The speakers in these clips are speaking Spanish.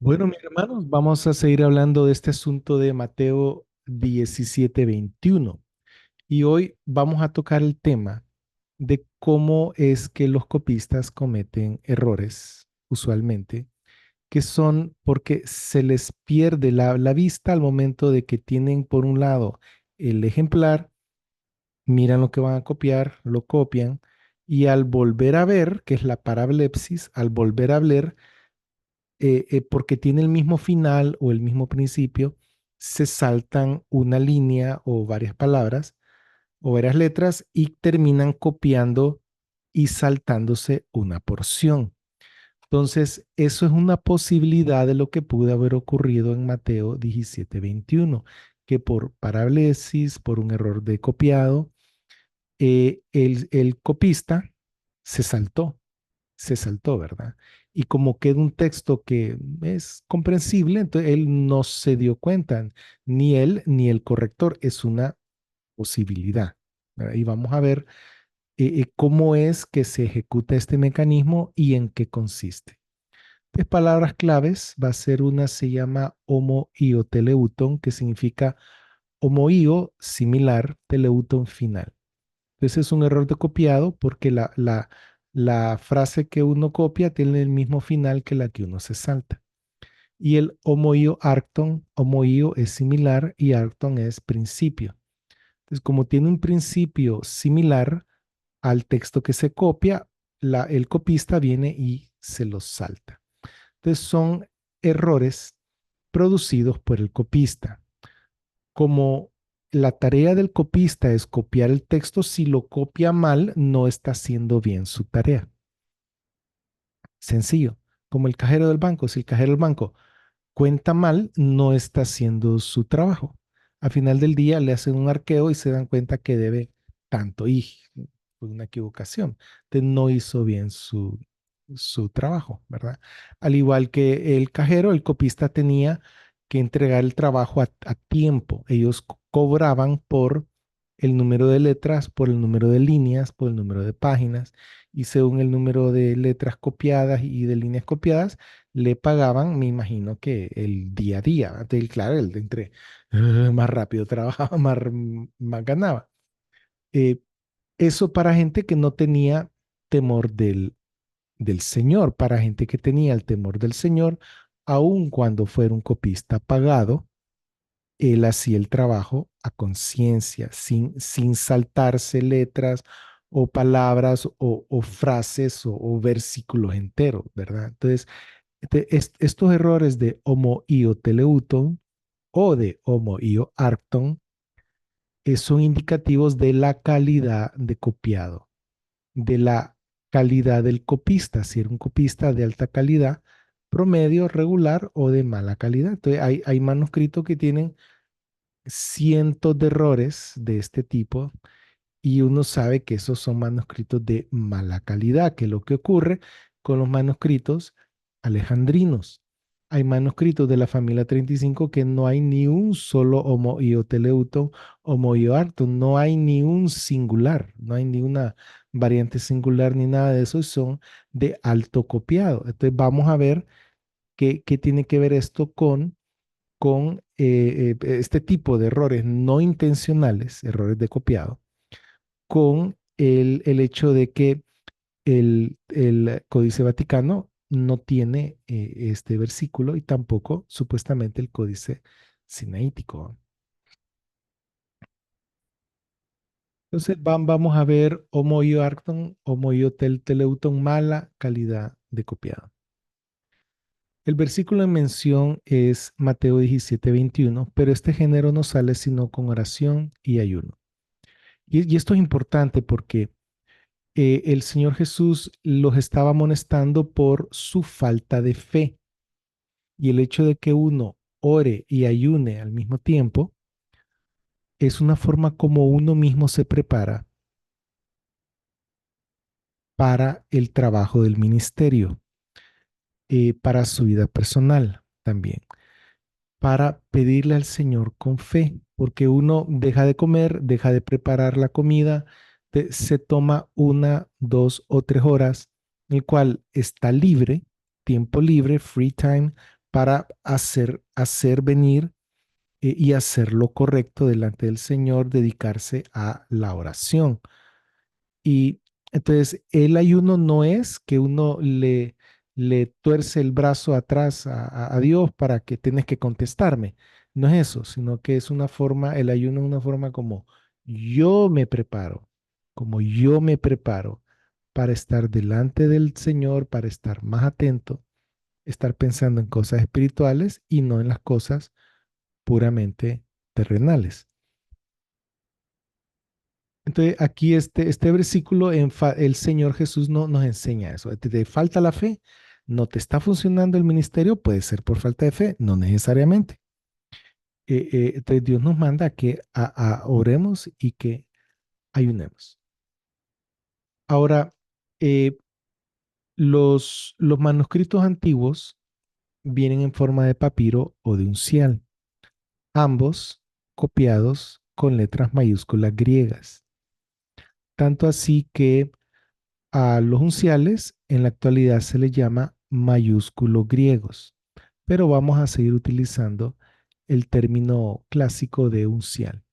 Bueno, mis hermanos, vamos a seguir hablando de este asunto de Mateo 17:21. Y hoy vamos a tocar el tema de cómo es que los copistas cometen errores, usualmente, que son porque se les pierde la vista al momento de que tienen, por un lado, el ejemplar, miran lo que van a copiar, lo copian, y al volver a ver, que es la parablepsis, al volver a ver, porque tiene el mismo final o el mismo principio, se saltan una línea o varias palabras o varias letras y terminan copiando y saltándose una porción. Entonces, eso es una posibilidad de lo que pudo haber ocurrido en Mateo 17:21, que por parálisis, por un error de copiado, el copista se saltó se saltó, ¿verdad? Y como queda un texto que es comprensible, entonces él no se dio cuenta, ni él ni el corrector, es una posibilidad, ¿verdad? Y vamos a ver cómo es que se ejecuta este mecanismo y en qué consiste. Pues palabras claves, va a ser una, se llama homoio teleuton, que significa homoio similar, teleuton final. Entonces es un error de copiado porque la frase que uno copia tiene el mismo final que la que uno se salta. Y el homoio arcton, homoio es similar y arcton es principio. Entonces, como tiene un principio similar al texto que se copia, el copista viene y se los salta. Entonces son errores producidos por el copista. Como la tarea del copista es copiar el texto, si lo copia mal, no está haciendo bien su tarea. Sencillo. Como el cajero del banco. Si el cajero del banco cuenta mal, no está haciendo su trabajo. Al final del día le hacen un arqueo y se dan cuenta que debe tanto y fue una equivocación. Entonces no hizo bien su trabajo, ¿verdad? Al igual que el cajero, el copista tenía que entregar el trabajo a tiempo. Ellos cobraban por el número de letras, por el número de líneas, por el número de páginas y según el número de letras copiadas y de líneas copiadas, le pagaban, me imagino que el día a día. Entonces, claro, el de entre más rápido trabajaba, más ganaba. Eh, Eso para gente que no tenía temor del Señor, para gente que tenía el temor del Señor, aun cuando fuera un copista pagado, él hacía el trabajo a conciencia, sin saltarse letras o palabras o frases o versículos enteros, ¿verdad? Entonces, estos errores de homo io teleuton o de homo io arcton son indicativos de la calidad de copiado, de la calidad del copista, si era un copista de alta calidad, promedio, regular o de mala calidad. Entonces, hay manuscritos que tienen cientos de errores de este tipo y uno sabe que esos son manuscritos de mala calidad, que es lo que ocurre con los manuscritos alejandrinos. Hay manuscritos de la familia 35 que no hay ni un solo homoioteleuto, homoioarto, no hay ni un singular, no hay ni una variante singular ni nada de eso, y son de alto copiado. Entonces vamos a ver qué tiene que ver esto con este tipo de errores no intencionales, errores de copiado, con el hecho de que el Códice Vaticano no tiene este versículo y tampoco supuestamente el Códice Sinaítico. Entonces vamos a ver Homo io arcton, Homo io teleuton, mala calidad de copiado. El versículo en mención es Mateo 17:21, pero este género no sale sino con oración y ayuno. Y esto es importante porque el Señor Jesús los estaba amonestando por su falta de fe. Y el hecho de que uno ore y ayune al mismo tiempo es una forma como uno mismo se prepara para el trabajo del ministerio, para su vida personal también, para pedirle al Señor con fe, porque uno deja de comer, deja de preparar la comida, se toma 1, 2 o 3 horas, el cual está libre, tiempo libre, free time, para hacer venir y hacer lo correcto delante del Señor, dedicarse a la oración. Y entonces el ayuno no es que uno le tuerce el brazo atrás a Dios para que tienes que contestarme. No es eso, sino que es una forma, el ayuno es una forma como yo me preparo, como yo me preparo para estar delante del Señor, para estar más atento, estar pensando en cosas espirituales y no en las cosas puramente terrenales. Entonces, aquí este versículo, el Señor Jesús no, nos enseña eso. ¿Te falta la fe? ¿No te está funcionando el ministerio? Puede ser por falta de fe, no necesariamente. Entonces, Dios nos manda a que oremos y que ayunemos. Ahora, eh, los manuscritos antiguos vienen en forma de papiro o de uncial, ambos copiados con letras mayúsculas griegas. Tanto así que a los unciales en la actualidad se les llama mayúsculos griegos, pero vamos a seguir utilizando el término clásico de uncial.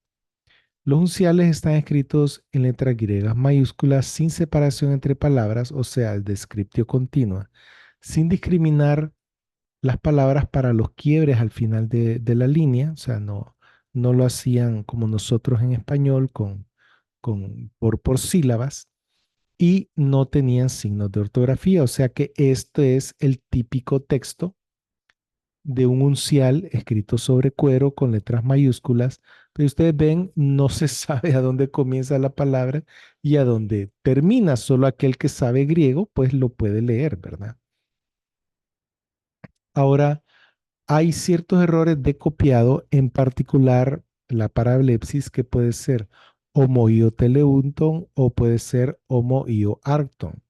Los unciales están escritos en letras griegas mayúsculas sin separación entre palabras, o sea, el descriptio continua, sin discriminar las palabras para los quiebres al final de la línea, o sea, no lo hacían como nosotros en español por sílabas, y no tenían signos de ortografía. O sea que este es el típico texto de un uncial escrito sobre cuero con letras mayúsculas. Pero ustedes ven, no se sabe a dónde comienza la palabra y a dónde termina. Solo aquel que sabe griego, pues lo puede leer, ¿verdad? Ahora, hay ciertos errores de copiado, en particular la parablepsis, que puede ser homoio teleunton o puede ser homoio arcton.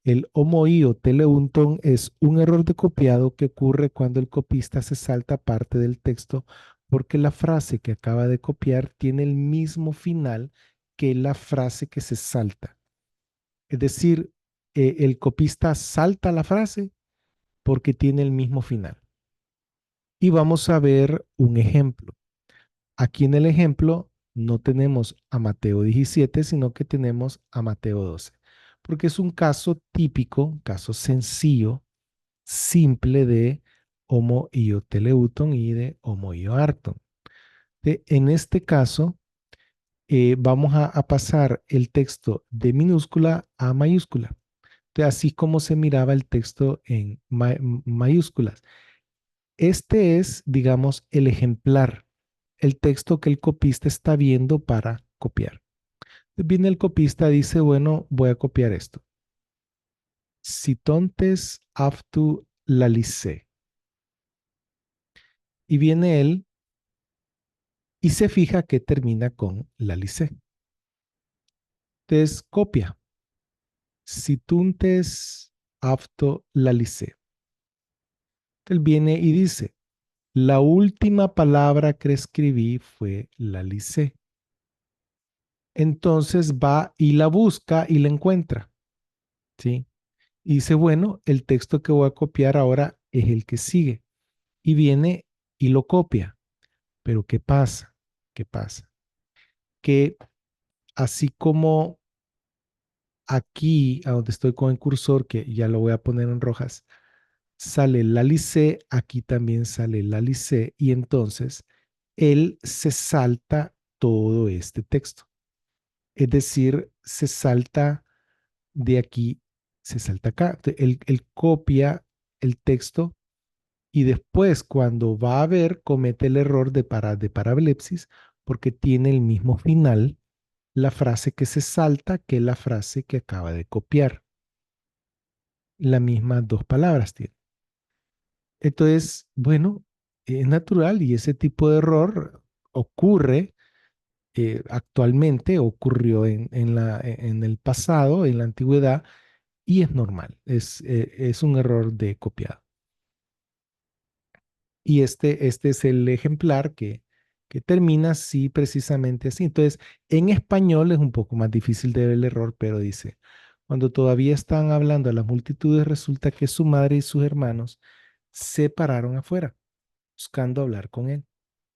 El homoío teleunton es un error de copiado que ocurre cuando el copista se salta parte del texto porque la frase que acaba de copiar tiene el mismo final que la frase que se salta. Es decir, el copista salta la frase porque tiene el mismo final. Y vamos a ver un ejemplo. Aquí en el ejemplo no tenemos a Mateo 17, sino que tenemos a Mateo 12, porque es un caso típico, caso sencillo, simple de Homo io teleuton y de Homo io arcton. En este caso, vamos a pasar el texto de minúscula a mayúscula, así como se miraba el texto en mayúsculas. Este es, digamos, el ejemplar, el texto que el copista está viendo para copiar. Viene el copista, dice, bueno, voy a copiar esto. Citontes aftu lalice. Y viene él y se fija que termina con lalice. Entonces copia. Cituntes afto lalice. Él viene y dice, la última palabra que escribí fue lalice. Entonces va y la busca y la encuentra, ¿sí? Y dice, bueno, el texto que voy a copiar ahora es el que sigue. Y viene y lo copia. Pero ¿qué pasa? ¿Qué pasa? Que así como aquí, a donde estoy con el cursor, que ya lo voy a poner en rojas, sale la lice, aquí también sale la lice, y entonces él se salta todo este texto. Es decir, se salta de aquí, se salta acá. Él copia el texto y después cuando va a ver comete el error de parablepsis porque tiene el mismo final la frase que se salta que la frase que acaba de copiar. Las mismas dos palabras tiene. Entonces, bueno, es natural y ese tipo de error ocurre actualmente, ocurrió en el pasado, en la antigüedad, y es normal, es un error de copiado. Y este es el ejemplar que termina así, precisamente así. Entonces, en español es un poco más difícil de ver el error, pero dice, cuando todavía están hablando a las multitudes, resulta que su madre y sus hermanos se pararon afuera buscando hablar con él.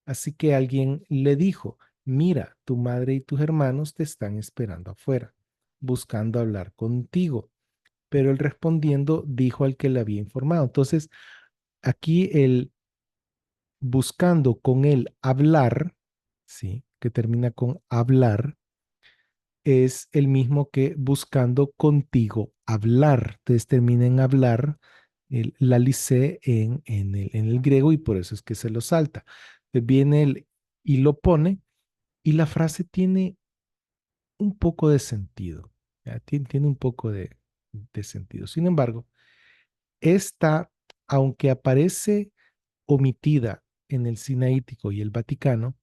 Así que alguien le dijo, mira, tu madre y tus hermanos te están esperando afuera, buscando hablar contigo. Pero él respondiendo dijo al que le había informado. Entonces, aquí el buscando con él hablar, ¿sí? Que termina con hablar, es el mismo que buscando contigo hablar. Entonces termina en hablar la lice en el griego y por eso es que se lo salta. Entonces viene el y lo pone y la frase tiene un poco de sentido. ¿Ya? Tiene un poco de sentido. Sin embargo, esta, aunque aparece omitida en el Sinaítico y el Vaticano,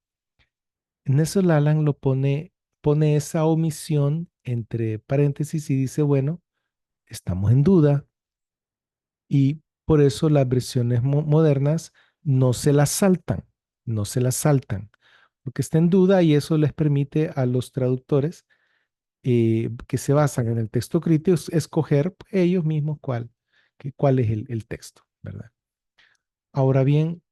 Nelson Lalang pone esa omisión entre paréntesis y dice, bueno, estamos en duda y por eso las versiones modernas no se las saltan, no se las saltan, porque está en duda y eso les permite a los traductores que se basan en el texto crítico escoger ellos mismos cuál es el texto, ¿verdad? Ahora bien,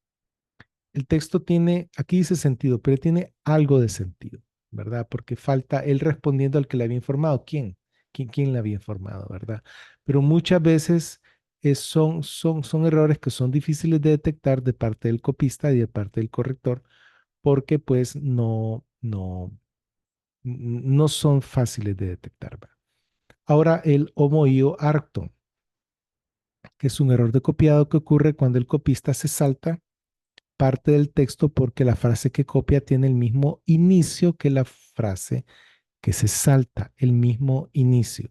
el texto tiene, aquí dice sentido, pero tiene algo de sentido, ¿verdad? Porque falta él respondiendo al que le había informado. ¿Quién le había informado, verdad? Pero muchas veces son errores que son difíciles de detectar de parte del copista y de parte del corrector, porque pues no son fáciles de detectar, ¿verdad? Ahora, el homoío arcto, que es un error de copiado que ocurre cuando el copista se salta parte del texto porque la frase que copia tiene el mismo inicio que la frase que se salta, el mismo inicio.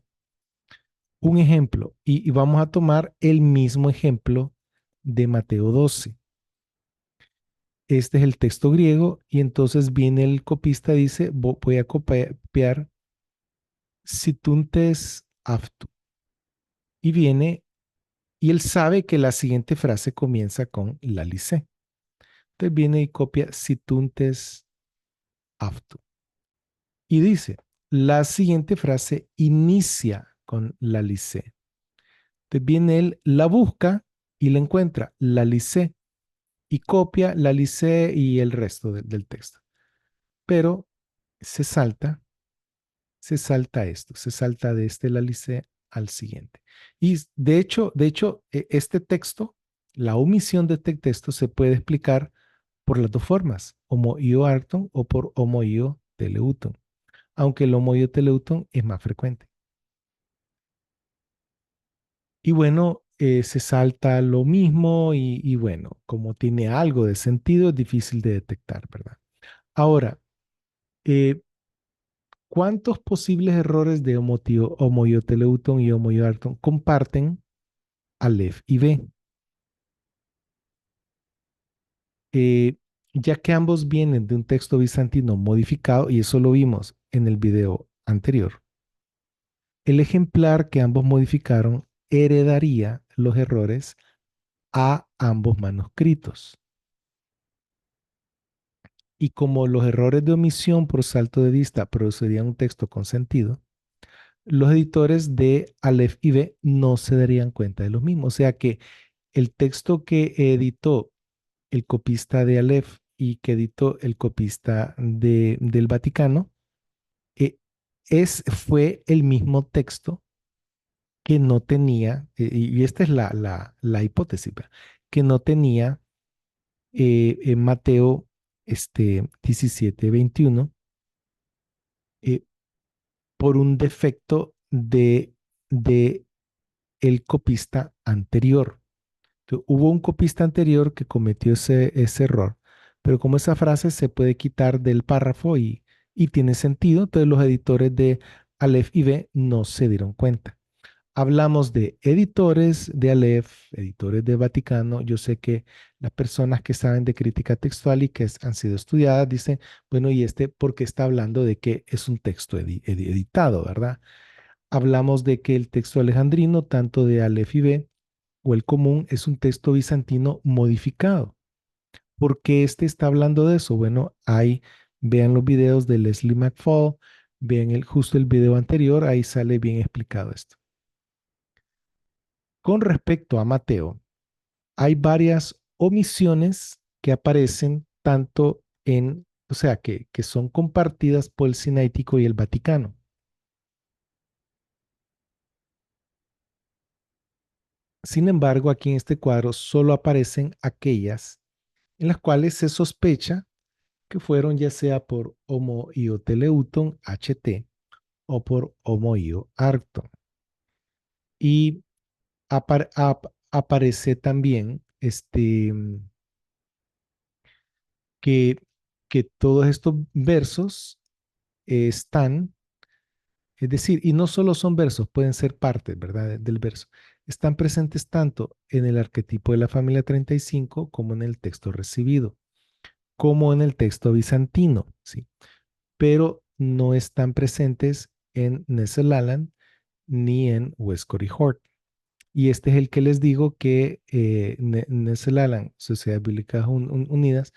Un ejemplo, y vamos a tomar el mismo ejemplo de Mateo 12. Este es el texto griego y entonces viene el copista y dice, voy a copiar situntes aftu. Y viene, y él sabe que la siguiente frase comienza con la lice. Entonces viene y copia situntes aftu. Y dice, la siguiente frase inicia con la lice. Entonces viene él, la busca y la encuentra, la lice, y copia la lice y el resto del texto. Pero se salta, se salta de este la lice al siguiente. Y de hecho, este texto, la omisión de este texto se puede explicar por las dos formas, homo io arton o por homo io teleuton, aunque el homo io teleuton es más frecuente. Y bueno, se salta lo mismo y bueno, como tiene algo de sentido, es difícil de detectar, ¿verdad? Ahora, eh, ¿cuántos posibles errores de homoioteleuton y homoioarton comparten Aleph y B? Eh, ya que ambos vienen de un texto bizantino modificado, y eso lo vimos en el video anterior, el ejemplar que ambos modificaron heredaría los errores a ambos manuscritos. Y como los errores de omisión por salto de vista producirían un texto con sentido, los editores de Aleph y B no se darían cuenta de los mismos. O sea que el texto que editó el copista de Aleph y que editó el copista del Vaticano eh, fue el mismo texto que no tenía, y esta es la hipótesis, ¿verdad? Que no tenía en Mateo 17:21 eh, por un defecto de el copista anterior. Entonces, hubo un copista anterior que cometió ese error, pero como esa frase se puede quitar del párrafo y tiene sentido, entonces los editores de Aleph y B no se dieron cuenta. Hablamos de editores de Aleph, editores de Vaticano. Yo sé que las personas que saben de crítica textual y que han sido estudiadas dicen, bueno, ¿y por qué está hablando de que es un texto editado, verdad? Hablamos de que el texto alejandrino, tanto de Aleph y B, o el común, es un texto bizantino modificado. ¿Por qué este está hablando de eso? Bueno, vean los videos de Leslie McFall, vean justo el video anterior, ahí sale bien explicado esto. Con respecto a Mateo, hay varias omisiones que aparecen tanto en, o sea, que son compartidas por el Sinaítico y el Vaticano. Sin embargo, aquí en este cuadro solo aparecen aquellas en las cuales se sospecha que fueron ya sea por Homo ioteleuton HT o por Homo io arcton. Y aparece también que, que todos estos versos están, es decir, y no solo son versos, pueden ser partes, ¿verdad? Del verso. Están presentes tanto en el arquetipo de la familia 35 como en el texto recibido, como en el texto bizantino, ¿sí? Pero no están presentes en Nestle-Aland ni en Westcott y Hort. Y este es el que les digo que Nestle-Aland, Sociedades Bíblicas Unidas,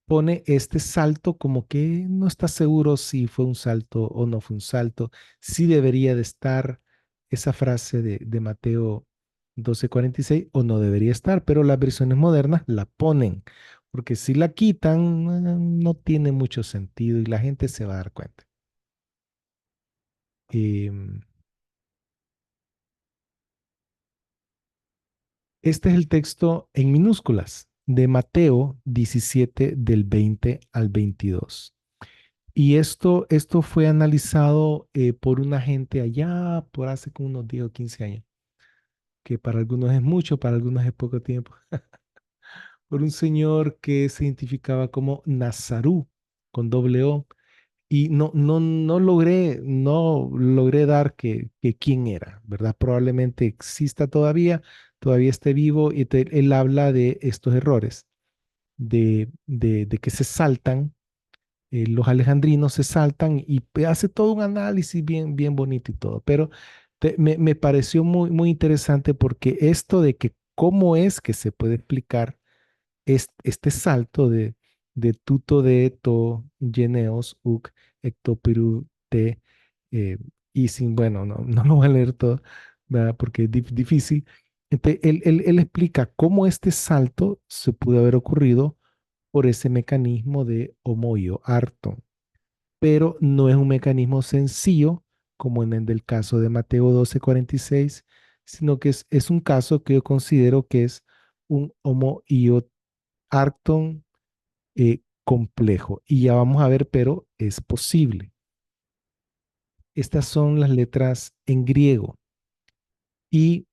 pone este salto como que no está seguro si fue un salto o no fue un salto, si debería de estar esa frase de Mateo 12:46 o no debería estar, pero las versiones modernas la ponen, porque si la quitan no tiene mucho sentido y la gente se va a dar cuenta. Em, Este es el texto en minúsculas de Mateo 17 del 20 al 22. Y esto fue analizado por una gente allá por hace como unos 10 o 15 años, que para algunos es mucho, para algunos es poco tiempo, por un señor que se identificaba como Nazarú, con doble O, y no logré dar que quién era, ¿verdad? Probablemente exista todavía esté vivo, y él habla de estos errores, de que se saltan los alejandrinos se saltan y hace todo un análisis bien, bien bonito y todo. Pero me pareció muy, muy interesante porque esto de que cómo es que se puede explicar este salto de tuto de eto, geneos, uc, ectopiru, te, eh, y sin, bueno, no lo voy a leer todo, ¿verdad? Porque es difícil. Entonces, él explica cómo este salto se pudo haber ocurrido por ese mecanismo de homoio harto, pero no es un mecanismo sencillo como en el del caso de Mateo 12:46, sino que es un caso que yo considero que es un homoio arcton complejo. Y ya vamos a ver, pero es posible. Estas son las letras en griego. Y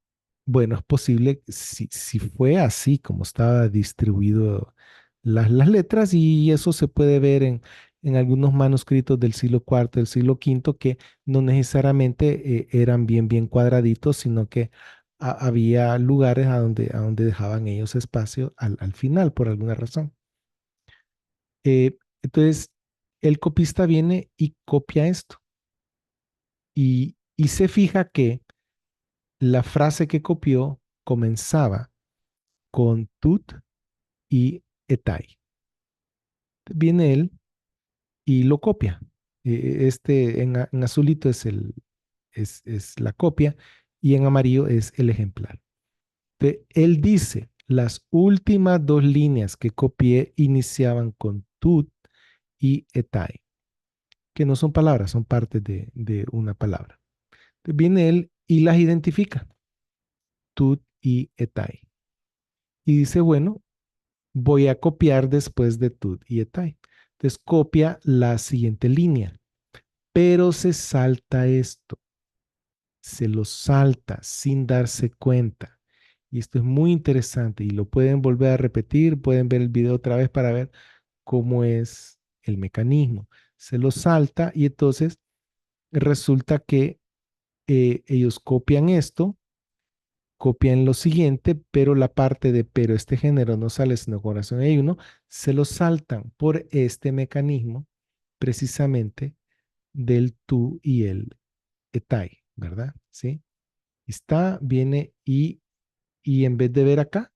bueno, es posible, si fue así como estaba distribuido las letras, y eso se puede ver en algunos manuscritos del siglo cuarto, del siglo quinto, que no necesariamente eran bien, bien cuadraditos, sino que había lugares a donde dejaban ellos espacio al final, por alguna razón. Entonces, el copista viene y copia esto y se fija que la frase que copió comenzaba con tut y etai. Viene él y lo copia. Este en azulito es la copia y en amarillo es el ejemplar. Él dice, las últimas dos líneas que copié iniciaban con tut y etai, que no son palabras, son partes de una palabra. Viene él y las identifica, tut y etai. Y dice, bueno, voy a copiar después de tut y etai. Entonces copia la siguiente línea, pero se salta esto, se lo salta sin darse cuenta. Y esto es muy interesante y lo pueden volver a repetir, pueden ver el video otra vez para ver cómo es el mecanismo. Se lo salta y entonces resulta que ellos copian esto, copian lo siguiente, pero la parte de pero este género no sale sino con oración hay uno, se lo saltan por este mecanismo precisamente del tú y el etai, ¿verdad? ¿Sí? Está, viene y en vez de ver acá,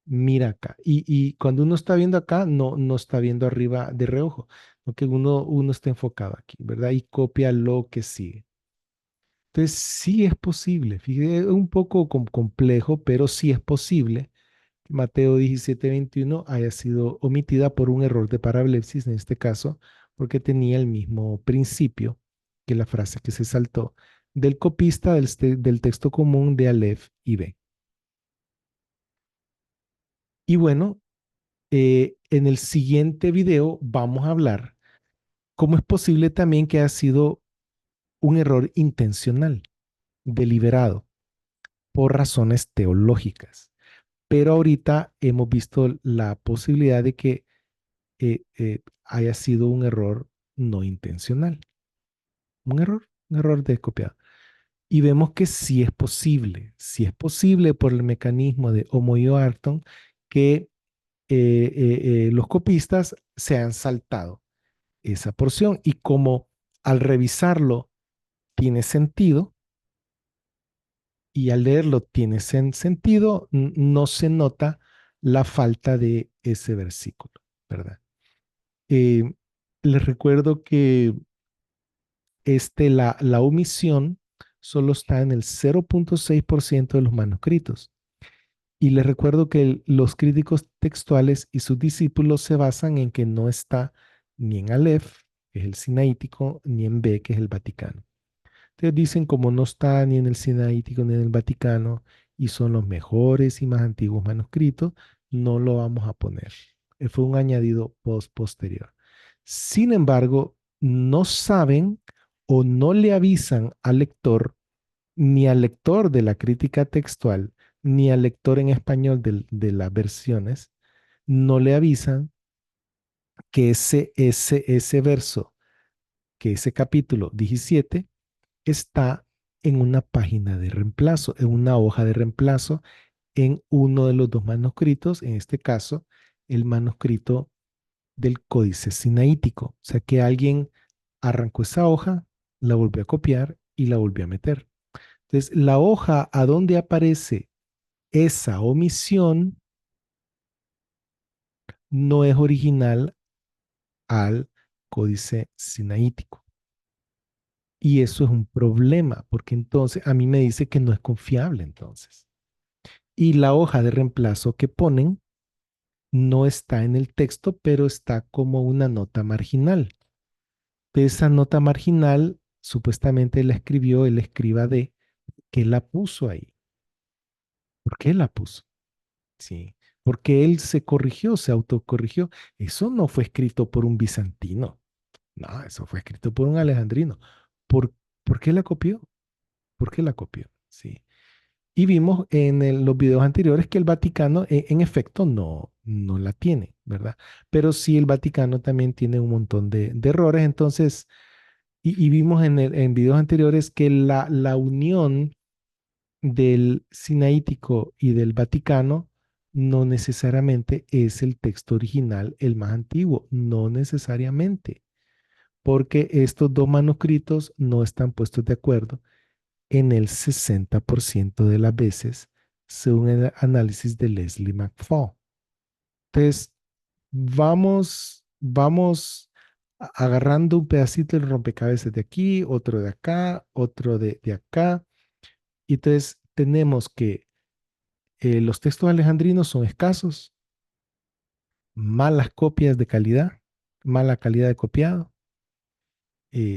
mira acá. Y cuando uno está viendo acá, no está viendo arriba de reojo, porque uno está enfocado aquí, ¿verdad? Y copia lo que sigue. Entonces, sí es posible. Fíjate, es un poco complejo, pero sí es posible Mateo 17:21 haya sido omitida por un error de parablepsis en este caso, porque tenía el mismo principio que la frase que se saltó del copista del texto común de Aleph y B. Y bueno, en el siguiente video vamos a hablar cómo es posible también que haya sido un error intencional, deliberado, por razones teológicas. Pero ahorita hemos visto la posibilidad de que haya sido un error no intencional, un error de copiado. Y vemos que sí es posible por el mecanismo de Homo-Joarton que los copistas se han saltado esa porción y como al revisarlo tiene sentido y al leerlo tiene sentido, no se nota la falta de ese versículo, ¿verdad? Eh, Les recuerdo que la omisión solo está en el 0,6% de los manuscritos. Y les recuerdo que los críticos textuales y sus discípulos se basan en que no está ni en Aleph, que es el sinaítico, ni en B, que es el Vaticano. Entonces dicen como no está ni en el sinaítico ni en el Vaticano y son los mejores y más antiguos manuscritos, no lo vamos a poner. Fue un añadido posterior. Sin embargo, no saben o no le avisan al lector, ni al lector de la crítica textual, ni al lector en español de las versiones, no le avisan que ese verso, que ese capítulo 17 está en una página de reemplazo, en una hoja de reemplazo, en uno de los dos manuscritos, en este caso, el manuscrito del Códice Sinaítico. O sea que alguien arrancó esa hoja, la volvió a copiar y la volvió a meter. Entonces, la hoja a donde aparece esa omisión no es original al Códice Sinaítico. Y eso es un problema, porque entonces a mí me dice que no es confiable entonces. Y la hoja de reemplazo que ponen no está en el texto, pero está como una nota marginal. Esa nota marginal supuestamente la escribió el escriba de que la puso ahí. ¿Por qué la puso? Sí, porque él se corrigió, se autocorrigió. Eso no fue escrito por un bizantino. No, eso fue escrito por un alejandrino. ¿Por, ¿por qué la copió? ¿Por qué la copió? Sí. Y vimos en los videos anteriores que el Vaticano en efecto no la tiene, ¿verdad? Pero sí el Vaticano también tiene un montón de errores. Entonces, y vimos en videos anteriores que la unión del Sinaítico y del Vaticano no necesariamente es el texto original, el más antiguo, no necesariamente, porque estos dos manuscritos no están puestos de acuerdo en el 60% de las veces, según el análisis de Leslie McFall. Entonces, vamos agarrando un pedacito del rompecabezas de aquí, otro de acá, otro de acá. Y entonces tenemos que los textos alejandrinos son escasos, malas copias de calidad, mala calidad de copiado,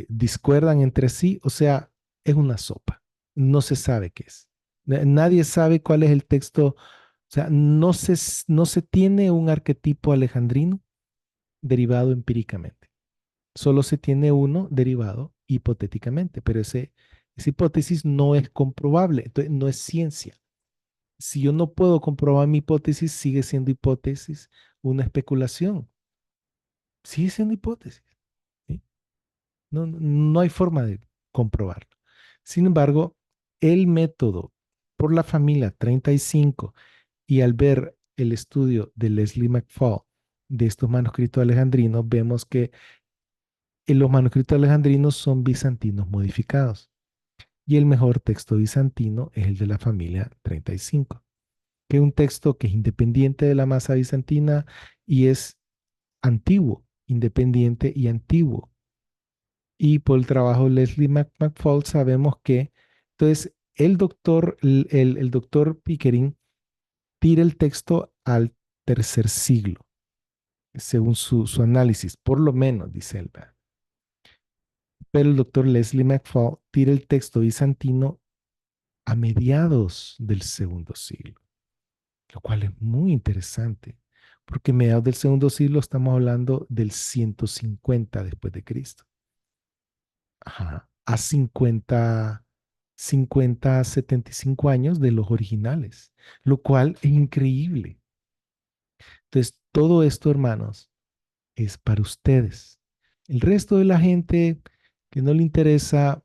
discuerdan entre sí, o sea, es una sopa. No se sabe qué es. Nadie sabe cuál es el texto, o sea, no se tiene un arquetipo alejandrino derivado empíricamente. Solo se tiene uno derivado hipotéticamente, pero esa hipótesis no es comprobable, entonces no es ciencia. Si yo no puedo comprobar mi hipótesis, sigue siendo hipótesis, una especulación. Sigue siendo hipótesis. ¿Sí? No hay forma de comprobarlo. Sin embargo, el método por la familia 35 y al ver el estudio de Leslie McFall de estos manuscritos alejandrinos, vemos que los manuscritos alejandrinos son bizantinos modificados y el mejor texto bizantino es el de la familia 35, que es un texto que es independiente de la masa bizantina y es antiguo, independiente y antiguo. Y por el trabajo de Leslie McFall sabemos que, entonces, el doctor Pickering tira el texto al tercer siglo, según su análisis, por lo menos, dice él. ¿Verdad? Pero el doctor Leslie McFall tira el texto bizantino a mediados del segundo siglo, lo cual es muy interesante, porque mediados del segundo siglo estamos hablando del 150 después de Cristo. Ajá, a 75 años de los originales, lo cual es increíble. Entonces, todo esto, hermanos, es para ustedes. El resto de la gente que no le interesa,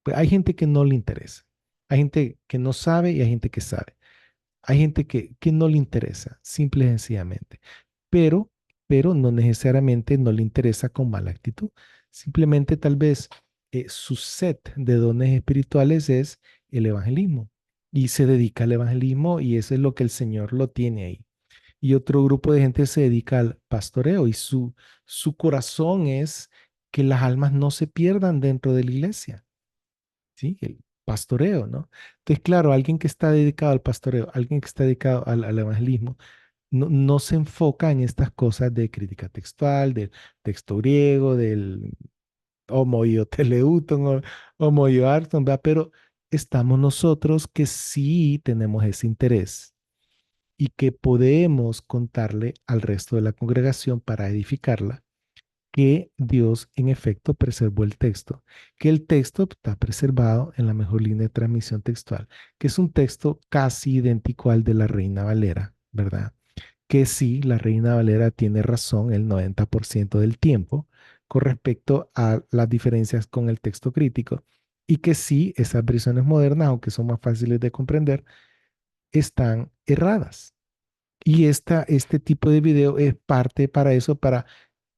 pues hay gente que no le interesa. Hay gente que no sabe y hay gente que sabe. Hay gente que no le interesa, simple y sencillamente. Pero, pero no necesariamente no le interesa con mala actitud. Simplemente tal vez su set de dones espirituales es el evangelismo y se dedica al evangelismo y eso es lo que el Señor lo tiene ahí. Y otro grupo de gente se dedica al pastoreo y su corazón es que las almas no se pierdan dentro de la iglesia. ¿Sí? El pastoreo, ¿no? Entonces, claro, alguien que está dedicado al pastoreo, alguien que está dedicado al evangelismo, no se enfoca en estas cosas de crítica textual, del texto griego, del homo teleuton o homo arton, ¿verdad? Pero estamos nosotros que sí tenemos ese interés y que podemos contarle al resto de la congregación para edificarla que Dios en efecto preservó el texto, que el texto está preservado en la mejor línea de transmisión textual, que es un texto casi idéntico al de la Reina Valera, ¿verdad? Que sí, la Reina Valera tiene razón el 90% del tiempo con respecto a las diferencias con el texto crítico y que sí, esas versiones modernas, aunque son más fáciles de comprender, están erradas. Y este tipo de video es parte para eso, para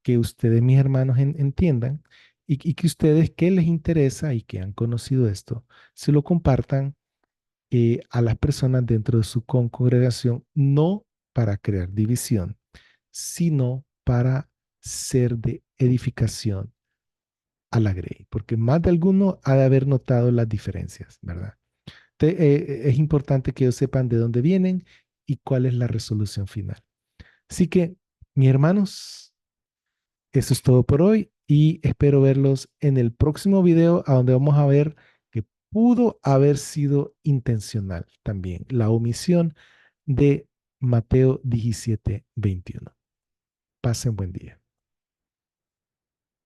que ustedes, mis hermanos, entiendan y que ustedes que les interesa y que han conocido esto, se lo compartan a las personas dentro de su congregación, no para crear división, sino para ser de edificación a la grey, porque más de alguno ha de haber notado las diferencias, ¿verdad? Es importante que ellos sepan de dónde vienen y cuál es la resolución final. Así que, mis hermanos, eso es todo por hoy y espero verlos en el próximo video a donde vamos a ver que pudo haber sido intencional también la omisión de Mateo 17:21. Pasen buen día.